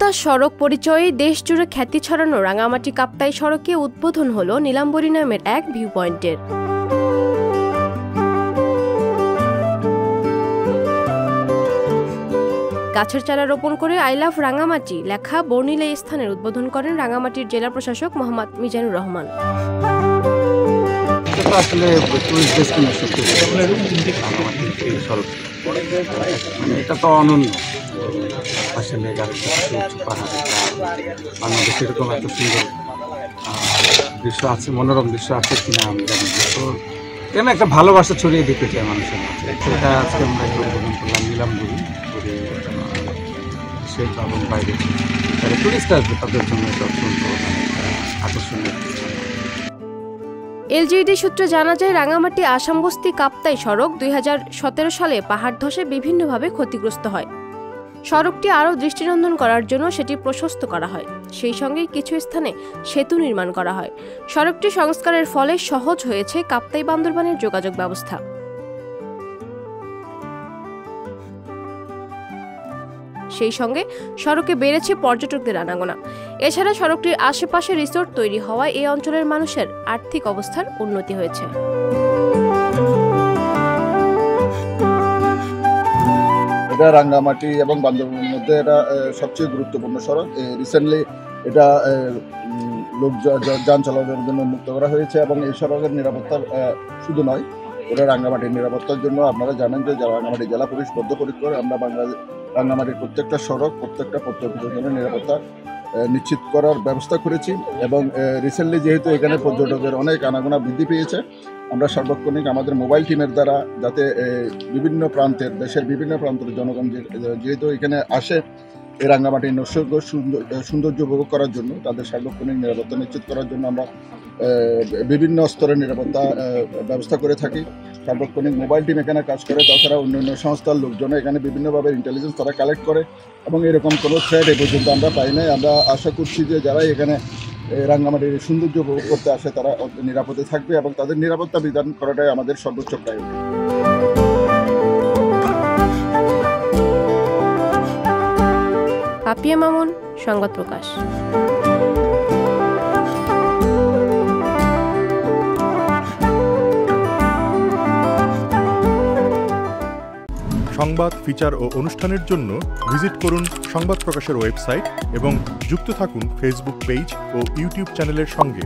নিরাপত্তা সড়ক পরিচয়ে দেশজুড়ে খ্যাতি ছড়ানো রাঙামাটি কাপ্তাই সড়কে উদ্বোধন হলো নীলাম্বরী নামের এক ভিউ পয়েন্টের। গাছের চারা রোপণ করে আই লাভ রাঙামাটি লেখা বর্ণিল এই স্থানের উদ্বোধন করেন রাঙামাটির জেলা প্রশাসক মোহাম্মদ মিজানুর রহমান। এটা তো অনন্য আসলে বাংলাদেশে এরকম এত সুন্দর দৃশ্য আছে, মনোরম দৃশ্য আছে কিনা আমি জানি না। তো কেন একটা ভালোবাসা ছড়িয়ে দিতে চাই মানুষের মধ্যে, সেটা আজকে আমরা উদ্বোধন করলাম নীলাম্বরী করে সেই এবং বাইরে যারা টুরিস্ট আসবে তাদের জন্য এটা অত্যন্ত আকর্ষণীয়। এলজিইডি সূত্রে জানা যায়, রাঙামাটি আসামবস্তি কাপ্তাই সড়ক 2017 সালে পাহাড় ধসে বিভিন্নভাবে ক্ষতিগ্রস্ত হয়। সড়কটি আরও দৃষ্টিনন্দন করার জন্য সেটি প্রশস্ত করা হয়। সেই সঙ্গে কিছু স্থানে সেতু নির্মাণ করা হয়। সড়কটি সংস্কারের ফলে সহজ হয়েছে কাপ্তাই বান্দরবানের যোগাযোগ ব্যবস্থা। সেই সঙ্গে সড়কে বেড়েছে পর্যটকদের আনাগোনা। এছাড়া সড়কটির আশেপাশে রিসোর্ট তৈরি হওয়ায় এই অঞ্চলের মানুষের আর্থিক অবস্থার উন্নতি হয়েছে। এটা রাঙ্গামাটি এবং বান্দরবানের মধ্যে এটা সবচেয়ে গুরুত্বপূর্ণ সড়ক। রিসেন্টলি এটা লোক যান চলাচলের জন্য মুক্ত করা হয়েছে এবং এই সড়কের নিরাপত্তার শুধু নয়, এটা রাঙ্গামাটির নিরাপত্তার জন্য আপনারা জানেন যে রাঙ্গামাটি জেলা পুলিশ বদ্ধপরিকর। আমরা রাঙ্গামাটির প্রত্যেকটা সড়ক, প্রত্যেকটা পর্যটনের নিরাপত্তা নিশ্চিত করার ব্যবস্থা করেছি এবং রিসেন্টলি যেহেতু এখানে পর্যটকের অনেক আনাগোনা বৃদ্ধি পেয়েছে, আমরা সার্বক্ষণিক আমাদের মোবাইল টিমের দ্বারা যাতে বিভিন্ন প্রান্তের, দেশের বিভিন্ন প্রান্তের জনগণ যেহেতু এখানে আসে এই রাঙ্গামাটির নৈসর্গ সৌন্দর্য উপভোগ করার জন্য, তাদের সার্বক্ষণিক নিরাপত্তা নিশ্চিত করার জন্য আমরা বিভিন্ন স্তরের নিরাপত্তা ব্যবস্থা করে থাকি। সার্বক্ষণিক মোবাইল টিম এখানে কাজ করে, তাছাড়া অন্যান্য সংস্থার লোকজন এখানে বিভিন্নভাবে ইন্টেলিজেন্স তারা কালেক্ট করে এবং এরকম কোনো থ্রেট এ পর্যন্ত আমরা পাই নাই। আমরা আশা করছি যে যারা এখানে রাঙ্গামাটির সৌন্দর্য উপভোগ করতে আসে তারা নিরাপদে থাকবে এবং তাদের নিরাপত্তা বিধান করাটাই আমাদের সর্বোচ্চ প্রায়োরিটি। পাপিয়া মামুন, সংবাদ প্রকাশ। সংবাদ, ফিচার ও অনুষ্ঠানের জন্য ভিজিট করুন সংবাদ প্রকাশের ওয়েবসাইট এবং যুক্ত থাকুন ফেসবুক পেজ ও ইউটিউব চ্যানেলের সঙ্গে।